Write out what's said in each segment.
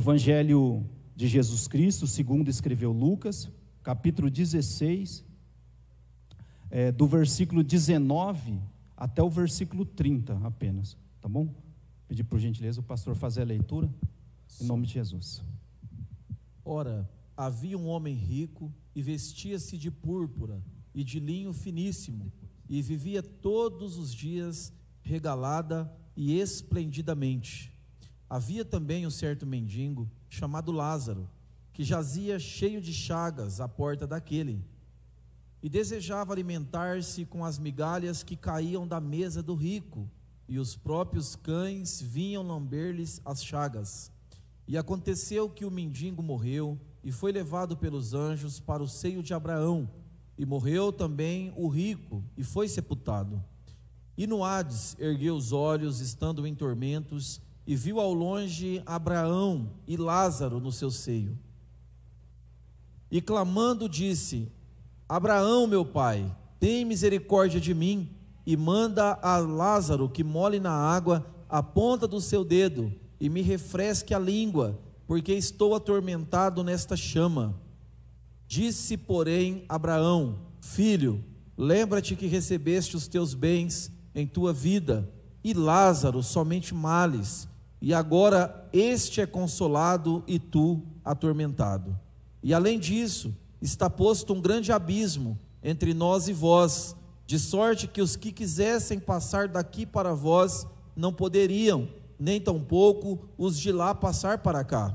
Evangelho de Jesus Cristo, segundo escreveu Lucas, capítulo 16, do versículo 19 até o versículo 30 apenas, tá bom? Pedir por gentileza o pastor fazer a leitura, em nome de Jesus. Ora, havia um homem rico e vestia-se de púrpura e de linho finíssimo, e vivia todos os dias regalada e esplendidamente. Havia também um certo mendigo, chamado Lázaro, que jazia cheio de chagas à porta daquele, e desejava alimentar-se com as migalhas que caíam da mesa do rico, e os próprios cães vinham lamber-lhes as chagas. E aconteceu que o mendigo morreu, e foi levado pelos anjos para o seio de Abraão, e morreu também o rico, e foi sepultado. E no Hades ergueu os olhos, estando em tormentos, e viu ao longe Abraão e Lázaro no seu seio. E clamando disse: Abraão, meu pai, tem misericórdia de mim, e manda a Lázaro que molhe na água a ponta do seu dedo, e me refresque a língua, porque estou atormentado nesta chama. Disse, porém, Abraão: Filho, lembra-te que recebeste os teus bens em tua vida, e Lázaro somente males, e agora este é consolado e tu atormentado. E além disso, está posto um grande abismo entre nós e vós, de sorte que os que quisessem passar daqui para vós não poderiam, nem tampouco os de lá passar para cá.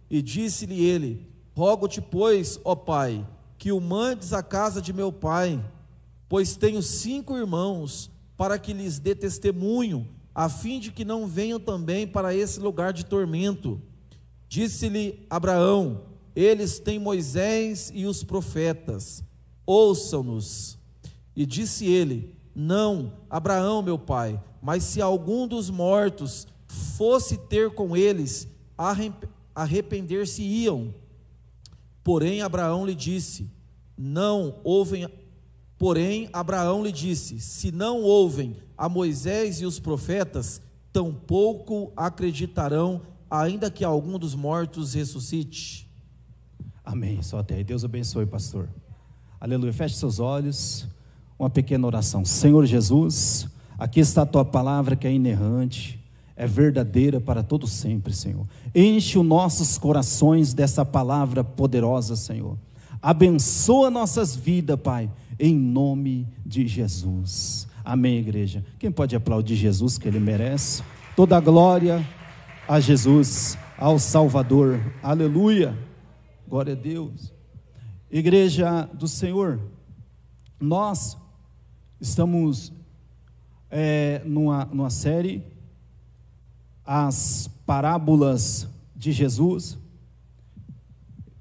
E disse-lhe ele: Rogo-te, pois, ó pai, que o mandes à casa de meu pai, pois tenho 5 irmãos, para que lhes dê testemunho, a fim de que não venham também para esse lugar de tormento. Disse-lhe Abraão: Eles têm Moisés e os profetas, ouçam-nos. E disse ele: Não, Abraão, meu pai, mas se algum dos mortos fosse ter com eles, arrepender-se-iam. Porém Abraão lhe disse: se não ouvem a Moisés e os profetas, tampouco acreditarão, ainda que algum dos mortos ressuscite. Amém, só até aí. Deus abençoe, pastor. Aleluia. Feche seus olhos, uma pequena oração. Senhor Jesus, aqui está a tua palavra, que é inerrante, é verdadeira para todo sempre, Senhor. Enche os nossos corações dessa palavra poderosa, Senhor. Abençoa nossas vidas, Pai, em nome de Jesus. Amém, igreja. Quem pode aplaudir Jesus, que Ele merece? Toda a glória a Jesus, ao Salvador. Aleluia. Glória a Deus. Igreja do Senhor, nós estamos numa série, as parábolas de Jesus.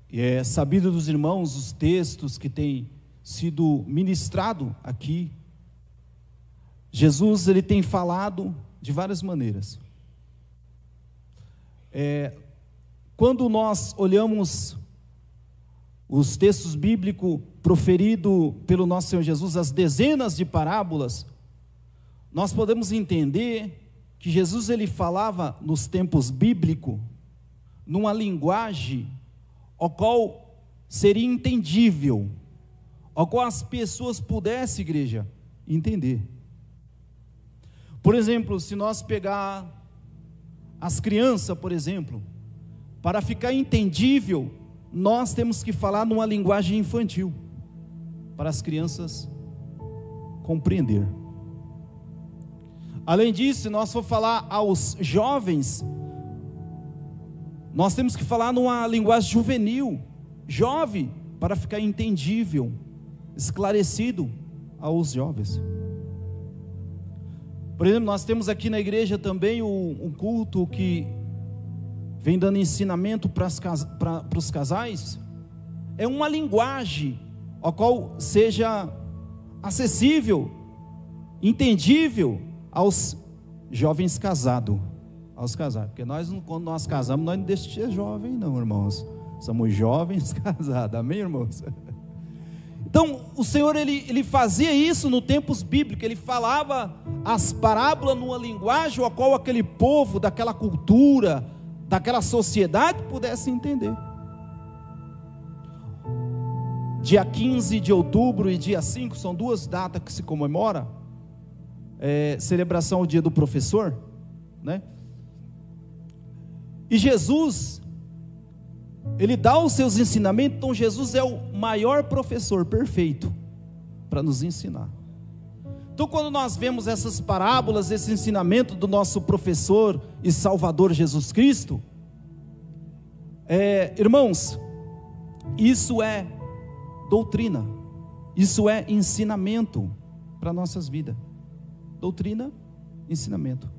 E é sabido dos irmãos os textos que têm sido ministrado aqui. Jesus, ele tem falado de várias maneiras. Quando nós olhamos os textos bíblicos proferidos pelo nosso Senhor Jesus, as dezenas de parábolas, nós podemos entender que Jesus, ele falava nos tempos bíblicos numa linguagem ao qual seria entendível, ao qual as pessoas pudessem, igreja, entender. Por exemplo, se nós pegar as crianças, por exemplo, para ficar entendível, nós temos que falar numa linguagem infantil, para as crianças compreender. Além disso, se nós for falar aos jovens, nós temos que falar numa linguagem juvenil, jovem, para ficar entendível, esclarecido aos jovens. Por exemplo, nós temos aqui na igreja também um culto que vem dando ensinamento para os casais. É uma linguagem a qual seja acessível, entendível aos jovens casados, porque quando nós casamos, nós não deixamos de ser jovem não, irmãos, somos jovens casados, amém, irmãos? Então, o Senhor, ele fazia isso no tempos bíblicos, ele falava as parábolas numa linguagem a qual aquele povo, daquela cultura, daquela sociedade pudesse entender. Dia 15 de outubro e dia 5 são duas datas que se comemora, celebração do dia do professor, né? E Jesus, ele dá os seus ensinamentos. Então Jesus é o maior professor perfeito para nos ensinar. Então quando nós vemos essas parábolas, esse ensinamento do nosso professor e Salvador Jesus Cristo, irmãos, isso é doutrina, isso é ensinamento para nossas vidas. Doutrina, ensinamento.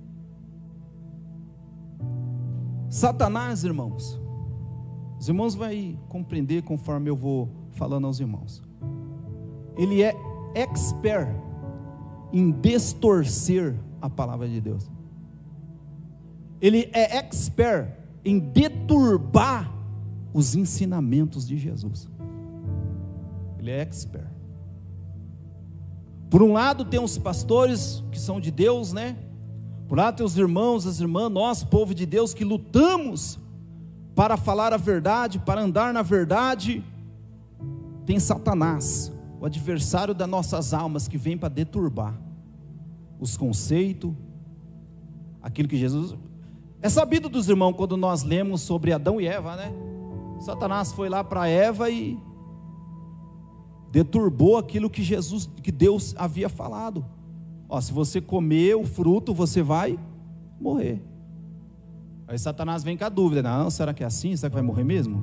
Satanás, irmãos, os irmãos vão compreender conforme eu vou falando aos irmãos. Ele é expert em distorcer a palavra de Deus. Ele é expert em deturbar os ensinamentos de Jesus. Ele é expert. Por um lado tem os pastores que são de Deus, né? Por lado tem os irmãos, as irmãs, nós, povo de Deus, que lutamos para falar a verdade, para andar na verdade. Tem Satanás, o adversário das nossas almas, que vem para deturbar os conceitos, aquilo que Jesus... É sabido dos irmãos, quando nós lemos sobre Adão e Eva, né? Satanás foi lá para Eva e deturbou aquilo que Deus havia falado. Se você comer o fruto, você vai morrer. Aí Satanás vem com a dúvida: não, será que é assim? Será que vai morrer mesmo?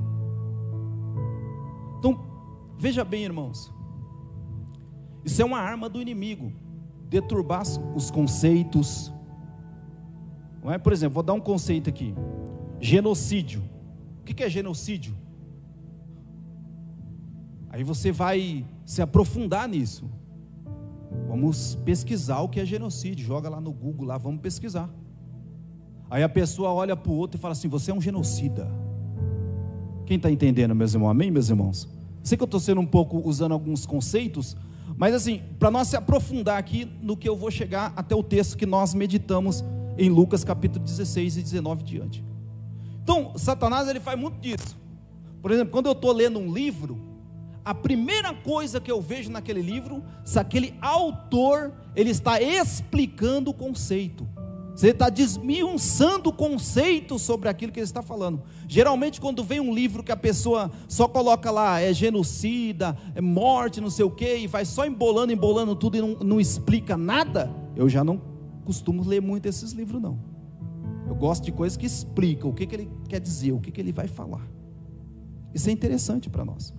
Então, veja bem, irmãos, isso é uma arma do inimigo, deturbar os conceitos, não é? Por exemplo, vou dar um conceito aqui: genocídio. O que é genocídio? Aí você vai se aprofundar nisso. Vamos pesquisar o que é genocídio. Joga lá no Google, lá, vamos pesquisar. Aí a pessoa olha para o outro e fala assim: você é um genocida. Quem está entendendo, meus irmãos? Amém, meus irmãos? Sei que eu estou sendo um pouco, usando alguns conceitos, mas assim, para nós se aprofundar aqui no que eu vou chegar até o texto que nós meditamos em Lucas capítulo 16 e 19 diante. Então, Satanás, ele faz muito disso. Por exemplo, quando eu estou lendo um livro, a primeira coisa que eu vejo naquele livro, se aquele autor, ele está explicando o conceito, se ele está desmiuçando o conceito sobre aquilo que ele está falando. Geralmente quando vem um livro que a pessoa só coloca lá, é genocida, é morte, não sei o que, e vai só embolando tudo e não explica nada, eu já não costumo ler muito esses livros não. Eu gosto de coisas que explicam o que ele quer dizer, o que ele vai falar. Isso é interessante para nós.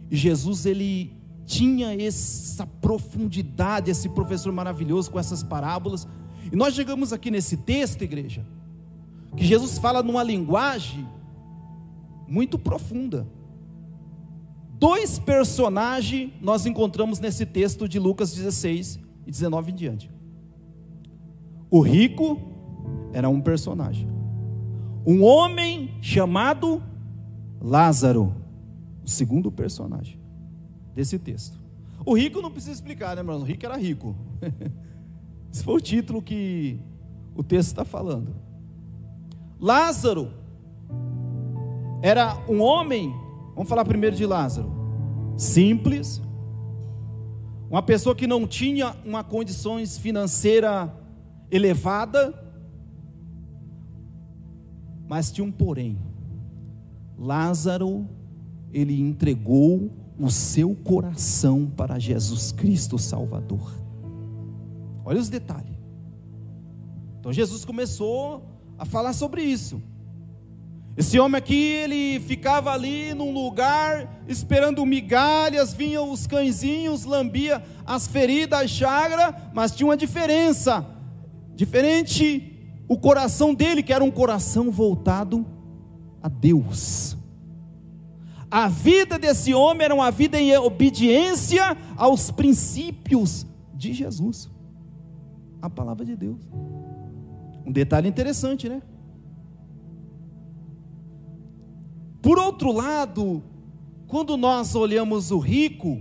E Jesus, ele tinha essa profundidade, esse professor maravilhoso com essas parábolas. E nós chegamos aqui nesse texto, igreja, que Jesus fala numa linguagem muito profunda. Dois personagens nós encontramos nesse texto de Lucas 16 e 19 em diante. O rico era um personagem. Um homem chamado Lázaro, o segundo personagem desse texto. O rico não precisa explicar, né, irmãos? O rico era rico. Esse foi o título que o texto está falando. Lázaro era um homem, vamos falar primeiro de Lázaro, simples, uma pessoa que não tinha uma condições financeira elevada, mas tinha um porém. Lázaro, ele entregou o seu coração para Jesus Cristo Salvador. Olha os detalhes. Então Jesus começou a falar sobre isso. Esse homem aqui, ele ficava ali num lugar esperando migalhas, vinham os cãezinhos, lambia as feridas, as chagas, mas tinha uma diferença. Diferente o coração dele, que era um coração voltado a Deus. A vida desse homem era uma vida em obediência aos princípios de Jesus, a palavra de Deus. Um detalhe interessante, né? Por outro lado, quando nós olhamos o rico,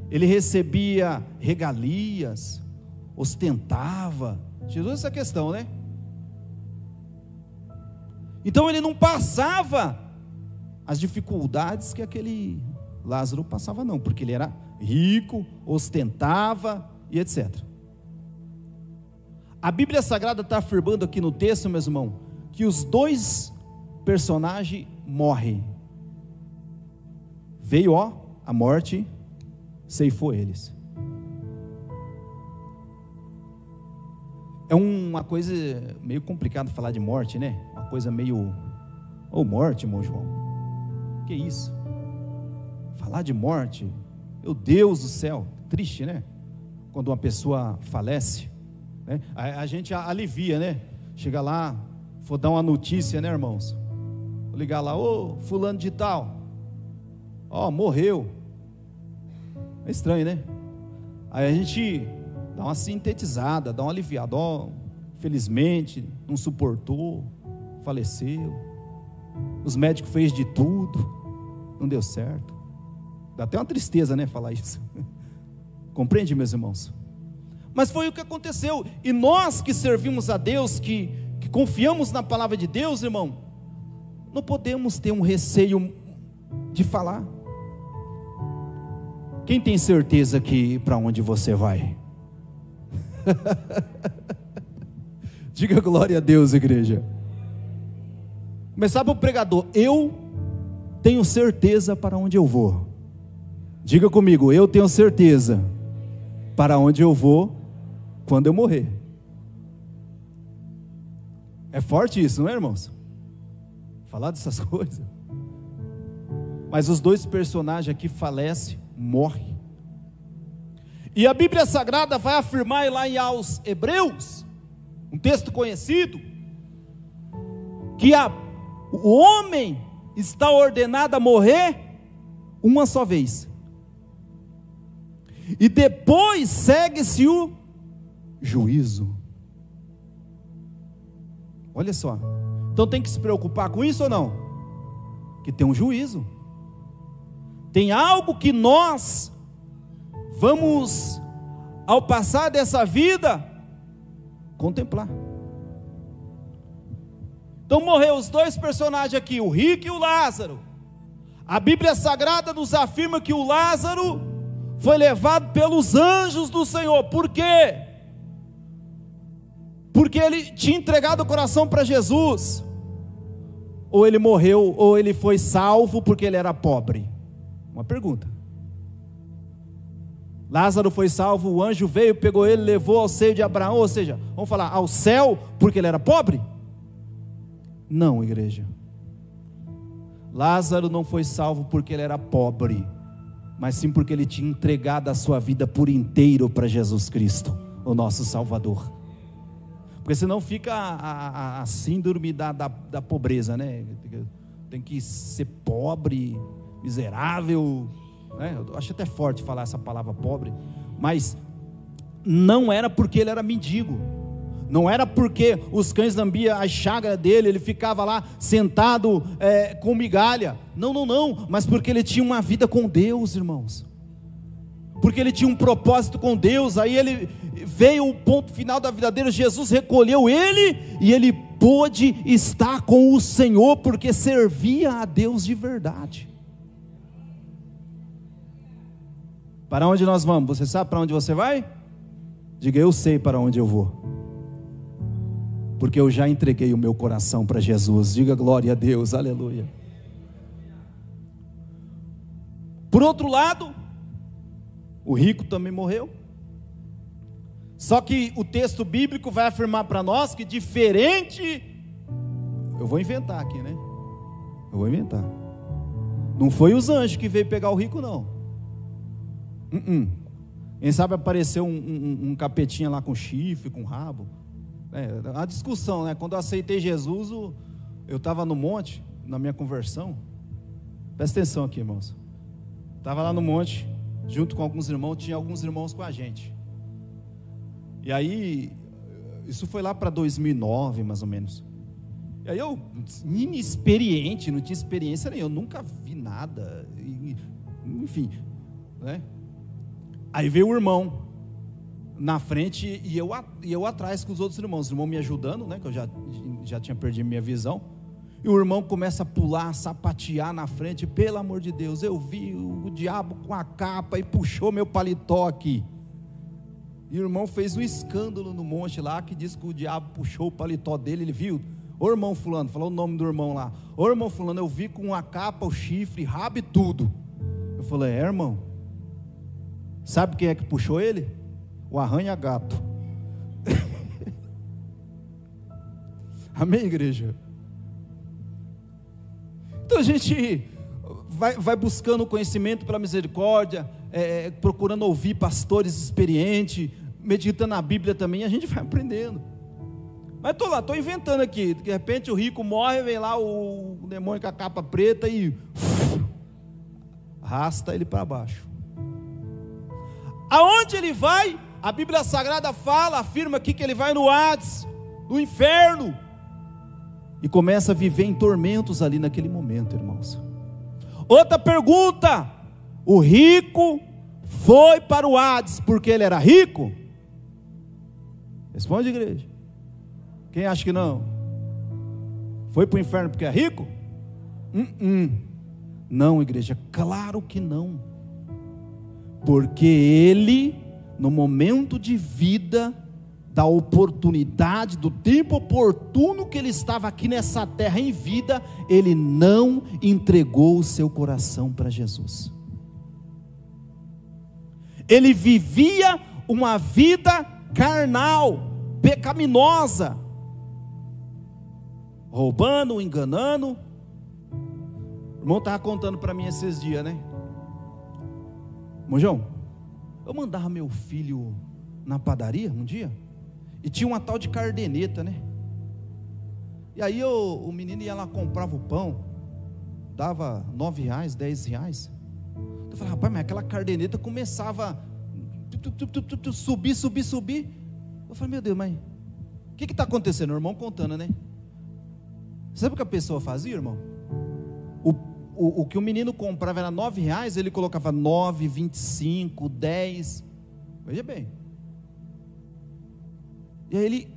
ele recebia regalias, ostentava. Jesus, essa questão, né? Então ele não passava as dificuldades que aquele Lázaro passava, não, porque ele era rico, ostentava e etc. A Bíblia Sagrada está afirmando aqui no texto, meu irmão, que os dois personagens morrem. Veio, a morte, ceifou eles. É uma coisa meio complicada falar de morte, né? Uma coisa meio... morte, irmão João. Que isso? Falar de morte, meu Deus do céu, triste, né? Quando uma pessoa falece, né? A gente alivia, né? Chega lá, for dar uma notícia, né, irmãos? Vou ligar lá, fulano de tal, morreu. É estranho, né? Aí a gente dá uma sintetizada, dá uma aliviada. Felizmente, não suportou, faleceu. Os médicos fez de tudo, não deu certo. Dá até uma tristeza, né, falar isso. Compreende, meus irmãos? Mas foi o que aconteceu. E nós que servimos a Deus, que confiamos na palavra de Deus, irmão, não podemos ter um receio de falar. Quem tem certeza que para onde você vai? Diga glória a Deus, igreja. Começar para o pregador: eu tenho certeza para onde eu vou. Diga comigo: eu tenho certeza para onde eu vou quando eu morrer. É forte isso, não é, irmãos? Falar dessas coisas. Mas os dois personagens aqui falecem, morrem. E a Bíblia Sagrada vai afirmar lá em aos Hebreus, um texto conhecido, que o homem está ordenado a morrer uma só vez, e depois segue-se o juízo. Olha só, então tem que se preocupar com isso ou não? Que tem um juízo, tem algo que nós vamos, ao passar dessa vida, contemplar. Então morreu os dois personagens aqui, o rico e o Lázaro. A Bíblia Sagrada nos afirma que o Lázaro foi levado pelos anjos do Senhor. Por quê? Porque ele tinha entregado o coração para Jesus. Ou ele morreu, ou ele foi salvo porque ele era pobre? Uma pergunta. Lázaro foi salvo, o anjo veio, pegou ele, levou ao seio de Abraão, ou seja, vamos falar, ao céu, porque ele era pobre? Não, igreja. Lázaro não foi salvo porque ele era pobre, mas sim porque ele tinha entregado a sua vida por inteiro para Jesus Cristo, o nosso Salvador. Porque senão fica a síndrome da pobreza, né? Tem que ser pobre, miserável, né? Eu acho até forte falar essa palavra pobre, mas não era porque ele era mendigo, não era porque os cães lambiam a chaga dele, ele ficava lá sentado com migalha, não, mas porque ele tinha uma vida com Deus, irmãos, porque ele tinha um propósito com Deus. Aí ele veio o ponto final da vida dele, Jesus recolheu ele, e ele pôde estar com o Senhor, porque servia a Deus de verdade. Para onde nós vamos? Você sabe para onde você vai? Diga: eu sei para onde eu vou, porque eu já entreguei o meu coração para Jesus. Diga glória a Deus, aleluia. Por outro lado, o rico também morreu. Só que o texto bíblico vai afirmar para nós que diferente, eu vou inventar aqui, né? Eu vou inventar. Não foi os anjos que veio pegar o rico, não. Quem sabe apareceu um capetinha lá com chifre, com rabo. A discussão, né? Quando eu aceitei Jesus, eu estava no monte, na minha conversão. Presta atenção aqui, irmãos. Estava lá no monte, junto com alguns irmãos, tinha alguns irmãos com a gente. E aí, isso foi lá para 2009, mais ou menos. E aí eu, inexperiente, não tinha experiência nenhuma, eu nunca vi nada, enfim, né? Aí veio o irmão na frente e eu atrás com os outros irmãos, o irmão me ajudando, né? Que eu já tinha perdido minha visão. E o irmão começa a pular, sapatear na frente. Pelo amor de Deus, eu vi o diabo com a capa e puxou meu paletó aqui. E o irmão fez um escândalo no monte lá, que diz que o diabo puxou o paletó dele. Ele viu, ô irmão fulano, falou o nome do irmão lá, ô irmão fulano, eu vi com a capa, o chifre, rabo e tudo. Eu falei, irmão, sabe quem é que puxou ele? O arranha-gato. Amém, igreja? Então a gente vai buscando conhecimento pela misericórdia, procurando ouvir pastores experientes, meditando na Bíblia também, a gente vai aprendendo. Mas estou inventando aqui. De repente o rico morre, vem lá o demônio com a capa preta e arrasta ele para baixo. Aonde ele vai? A Bíblia Sagrada afirma aqui que ele vai no Hades, no inferno, e começa a viver em tormentos ali naquele momento, irmãos. Outra pergunta: o rico foi para o Hades porque ele era rico? Responde, igreja. Quem acha que não? Foi para o inferno porque é rico? Não, igreja, claro que não. Porque ele, no momento de vida, da oportunidade, do tempo oportuno que ele estava aqui nessa terra em vida, ele não entregou o seu coração para Jesus. Ele vivia uma vida carnal, pecaminosa, roubando, enganando. O irmão estava contando para mim esses dias, né? Irmão João, eu mandava meu filho na padaria um dia, e tinha uma tal de cardeneta, né? E aí o menino ia lá, comprava o pão, dava R$9, R$10. Eu falei, rapaz, mas aquela cardeneta começava a subir. Eu falei, meu Deus, mas o que está acontecendo? O irmão contando, né? Sabe o que a pessoa fazia, irmão? O que o menino comprava era R$9, ele colocava 9, 25, 10. Veja bem. E aí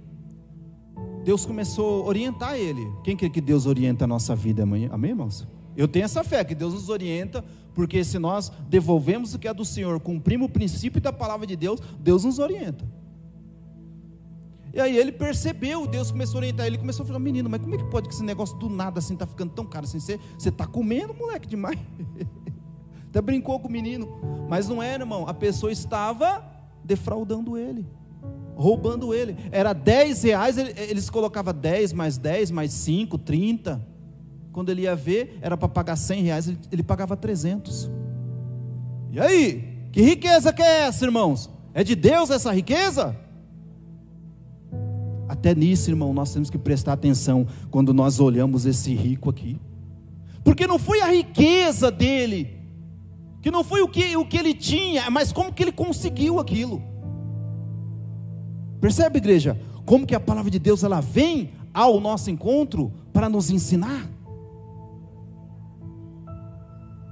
Deus começou a orientar ele. Quem quer que Deus orienta a nossa vida amanhã? Amém, irmãos? Eu tenho essa fé que Deus nos orienta, porque se nós devolvemos o que é do Senhor, cumprimos o princípio da palavra de Deus, Deus nos orienta. E aí ele percebeu, Deus começou a orientar ele, começou a falar, menino, mas como é que pode que esse negócio do nada assim está ficando tão caro assim? Você está comendo, moleque, demais. Até brincou com o menino, mas não era, irmão, a pessoa estava defraudando ele, roubando ele. Era R$10, eles colocavam 10 mais 10 mais 5, 30. Quando ele ia ver, era para pagar R$100, ele pagava 300. E aí, que riqueza que é essa, irmãos? É de Deus essa riqueza? Até nisso, irmão, nós temos que prestar atenção quando nós olhamos esse rico aqui, porque não foi a riqueza dele, que não foi o que ele tinha, mas como que ele conseguiu aquilo. Percebe, igreja? Como que a palavra de Deus, ela vem ao nosso encontro para nos ensinar.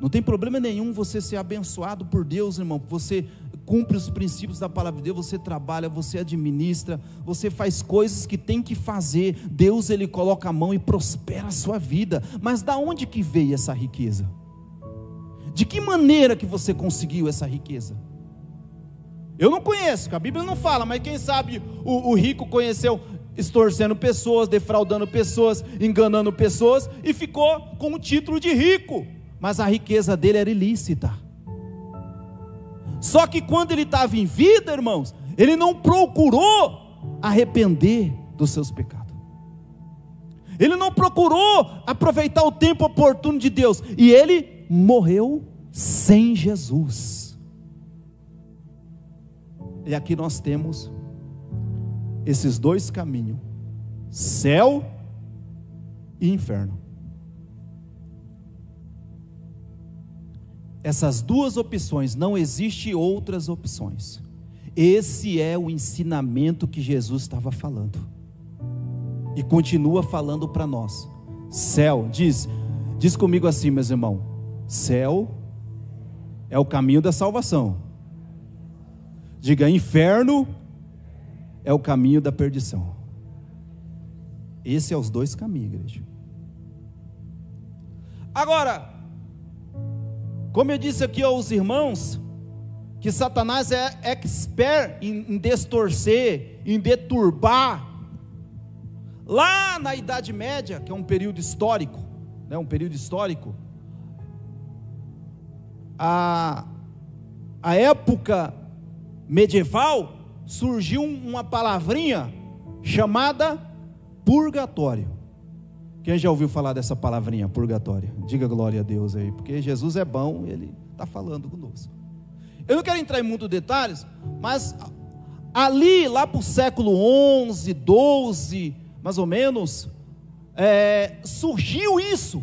Não tem problema nenhum você ser abençoado por Deus, irmão. Você cumpre os princípios da palavra de Deus, você trabalha, você administra, você faz coisas que tem que fazer. Deus, ele coloca a mão e prospera a sua vida. Mas da onde que veio essa riqueza? De que maneira que você conseguiu essa riqueza? Eu não conheço, a Bíblia não fala, mas quem sabe o rico conheceu extorcendo pessoas, defraudando pessoas, enganando pessoas, e ficou com o título de rico, mas a riqueza dele era ilícita. Só que quando ele estava em vida, irmãos, ele não procurou arrepender dos seus pecados, ele não procurou aproveitar o tempo oportuno de Deus, e ele morreu sem Jesus. E aqui nós temos esses dois caminhos, céu e inferno. Essas duas opções, não existe outras opções. Esse é o ensinamento que Jesus estava falando, e continua falando para nós. Céu, diz comigo assim, meus irmãos, céu é o caminho da salvação. Diga, inferno é o caminho da perdição. Esse é os dois caminhos, igreja. Agora, como eu disse aqui aos irmãos, que Satanás é expert em distorcer, em deturbar. Lá na Idade Média, que é um período histórico, a época medieval, surgiu uma palavrinha chamada purgatório. Quem já ouviu falar dessa palavrinha, purgatório? Diga glória a Deus aí, porque Jesus é bom, Ele está falando conosco. Eu não quero entrar em muitos detalhes, mas ali, lá para o século 11, 12, mais ou menos, surgiu isso,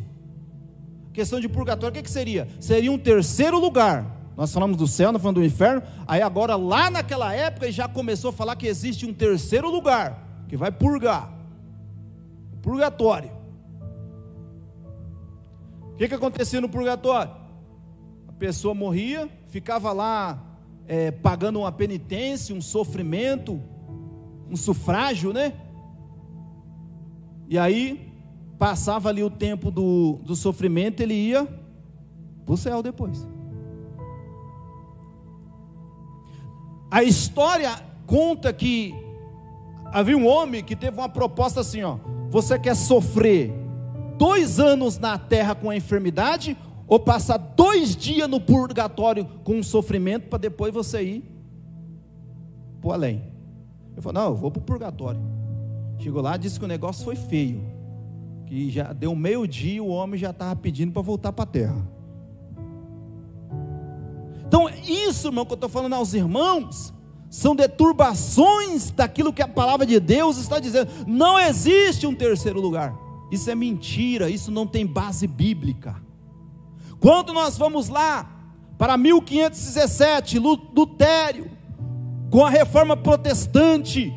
questão de purgatório. O que seria? Seria um terceiro lugar. Nós falamos do céu, nós falamos do inferno, aí agora lá naquela época já começou a falar que existe um terceiro lugar, que vai purgar, o purgatório. O que acontecia no purgatório? A pessoa morria, ficava lá pagando uma penitência, um sofrimento, um sufrágio, né? E aí passava ali o tempo do sofrimento, ele ia para o céu depois. A história conta que havia um homem que teve uma proposta assim, ó: você quer sofrer 2 anos na terra com a enfermidade, ou passar 2 dias no purgatório com um sofrimento, para depois você ir para o além? Eu falei: não, eu vou para o purgatório. Chegou lá, disse que o negócio foi feio, que já deu meio-dia, o homem já estava pedindo para voltar para a terra. Então isso, irmão, que eu estou falando aos irmãos, são deturbações daquilo que a palavra de Deus está dizendo. Não existe um terceiro lugar. Isso é mentira, isso não tem base bíblica. Quando nós vamos lá para 1517, Lutero, com a reforma protestante,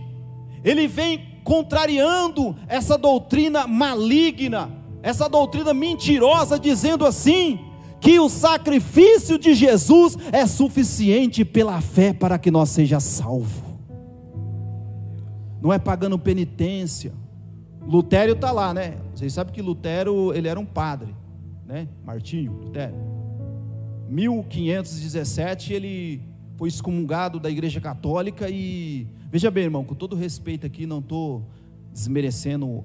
ele vem contrariando essa doutrina maligna, essa doutrina mentirosa, dizendo assim, que o sacrifício de Jesus é suficiente pela fé para que nós seja salvo. Não é pagando penitência. Lutero está lá, né? Vocês sabem que Lutero, ele era um padre, né? Martinho Lutero. 1517 ele foi excomungado da Igreja Católica. E veja bem, irmão, com todo respeito aqui, não estou desmerecendo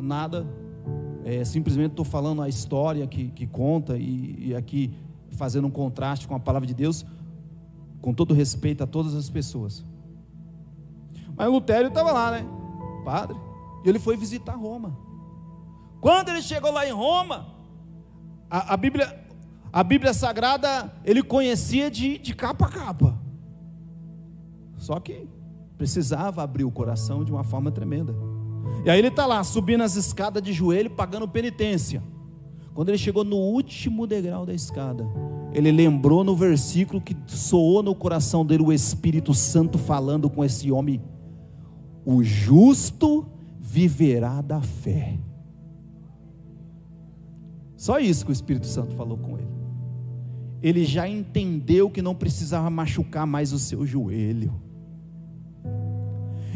nada, simplesmente estou falando a história que conta, e aqui fazendo um contraste com a palavra de Deus, com todo respeito a todas as pessoas. Mas Lutero estava lá, né? Padre. E ele foi visitar Roma. Quando ele chegou lá em Roma, a Bíblia Sagrada ele conhecia de capa a capa. Só que precisava abrir o coração de uma forma tremenda. E aí ele está lá, subindo as escadas de joelho, pagando penitência. Quando ele chegou no último degrau da escada, ele lembrou no versículo que soou no coração dele o Espírito Santo falando com esse homem: o justo viverá da fé. Só isso que o Espírito Santo falou com ele. Ele já entendeu que não precisava machucar mais o seu joelho.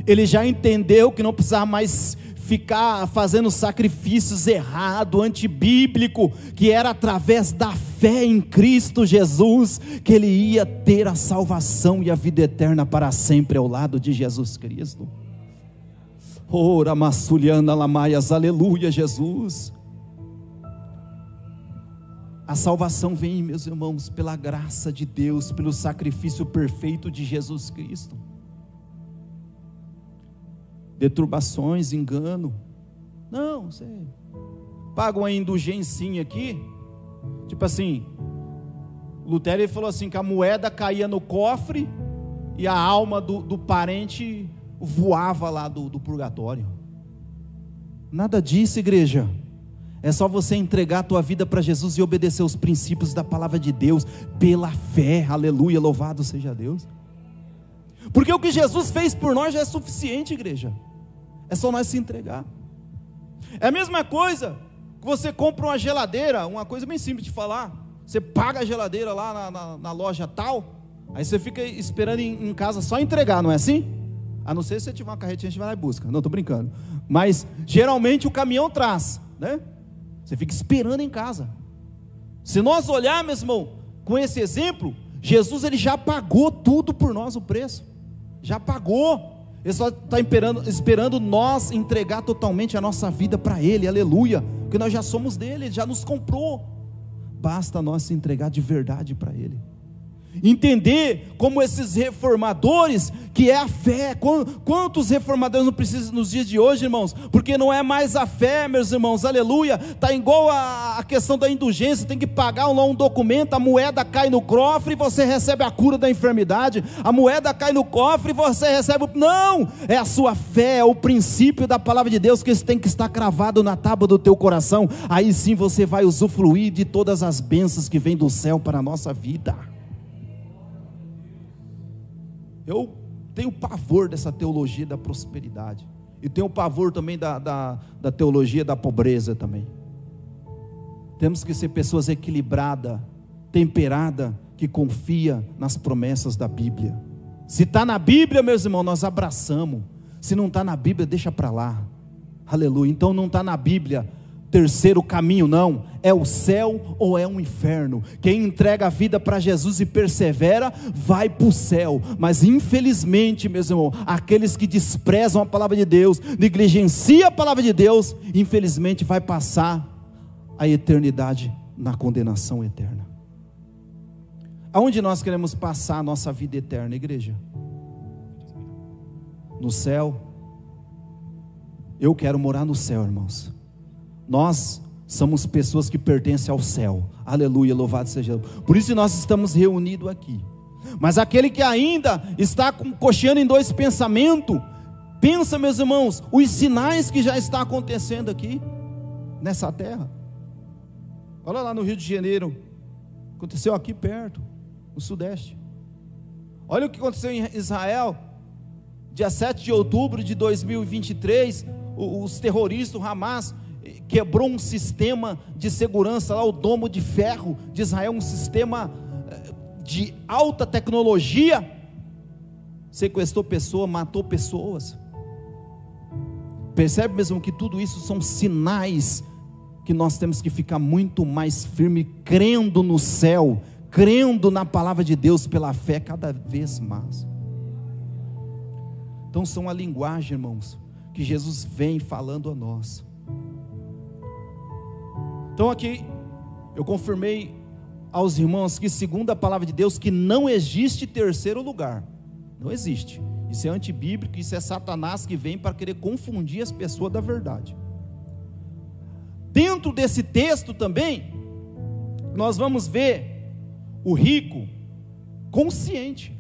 Ele já entendeu que não precisava mais ficar fazendo sacrifícios errados, antibíblico, que era através da fé em Cristo Jesus que ele ia ter a salvação e a vida eterna para sempre ao lado de Jesus Cristo. Ora, Massuliana Lamaias, aleluia, Jesus. A salvação vem, meus irmãos, pela graça de Deus, pelo sacrifício perfeito de Jesus Cristo. Deturbações, engano. Não, você paga uma indulgência aqui. Tipo assim, Lutero ele falou assim, que a moeda caía no cofre e a alma do parente voava lá do purgatório. Nada disso, igreja. É só você entregar a tua vida para Jesus e obedecer os princípios da palavra de Deus pela fé. Aleluia, louvado seja Deus. Porque o que Jesus fez por nós já é suficiente, igreja. É só nós se entregar. É a mesma coisa que você compra uma geladeira, uma coisa bem simples de falar. Você paga a geladeira lá na loja tal, aí você fica esperando em casa só entregar, não é assim? A não ser se você tiver uma carretinha, a gente vai lá e busca. Não, estou brincando. Mas geralmente o caminhão traz, né? Você fica esperando em casa. Se nós olharmos, irmão, com esse exemplo, Jesus ele já pagou tudo por nós, o preço, já pagou. Ele só está esperando nós entregar totalmente a nossa vida para Ele, aleluia, porque nós já somos dele, Ele já nos comprou, basta nós se entregar de verdade para Ele. Entender como esses reformadores, que é a fé. Quantos reformadores não precisam nos dias de hoje, irmãos? Porque não é mais a fé, meus irmãos, aleluia. Está igual a questão da indulgência, tem que pagar um documento, a moeda cai no cofre e você recebe a cura da enfermidade, a moeda cai no cofre e você recebe, não, é a sua fé, é o princípio da palavra de Deus, que isso tem que estar cravado na tábua do teu coração, aí sim você vai usufruir de todas as bênçãos que vêm do céu para a nossa vida. Eu tenho pavor dessa teologia da prosperidade, e tenho pavor também da teologia da pobreza também. Temos que ser pessoas equilibradas, temperadas, que confia nas promessas da Bíblia. Se está na Bíblia, meus irmãos, nós abraçamos. Se não está na Bíblia, deixa para lá, aleluia. Então não está na Bíblia, terceiro caminho, não, é o céu ou é um inferno. Quem entrega a vida para Jesus e persevera, vai para o céu. Mas infelizmente, meus irmãos, aqueles que desprezam a palavra de Deus, negligenciam a palavra de Deus, infelizmente vai passar a eternidade na condenação eterna. Aonde nós queremos passar a nossa vida eterna, igreja? No céu. Eu quero morar no céu, irmãos. Nós somos pessoas que pertencem ao céu, aleluia, louvado seja Deus. Por isso nós estamos reunidos aqui. Mas aquele que ainda está cocheando em dois pensamentos, pensa, meus irmãos, os sinais que já estão acontecendo aqui, nessa terra. Olha lá no Rio de Janeiro, aconteceu aqui perto, no Sudeste. Olha o que aconteceu em Israel, dia 7 de outubro de 2023, os terroristas, o Hamas, quebrou um sistema de segurança lá, o Domo de Ferro de Israel, um sistema de alta tecnologia, sequestrou pessoas, matou pessoas. Percebe mesmo que tudo isso são sinais que nós temos que ficar muito mais firme, crendo no céu, crendo na palavra de Deus pela fé cada vez mais. Então são a linguagem, irmãos, que Jesus vem falando a nós. Então aqui eu confirmei aos irmãos que, segundo a palavra de Deus, que não existe terceiro lugar. Não existe. Isso é antibíblico, isso é Satanás que vem para querer confundir as pessoas da verdade. Dentro desse texto também, nós vamos ver o rico consciente.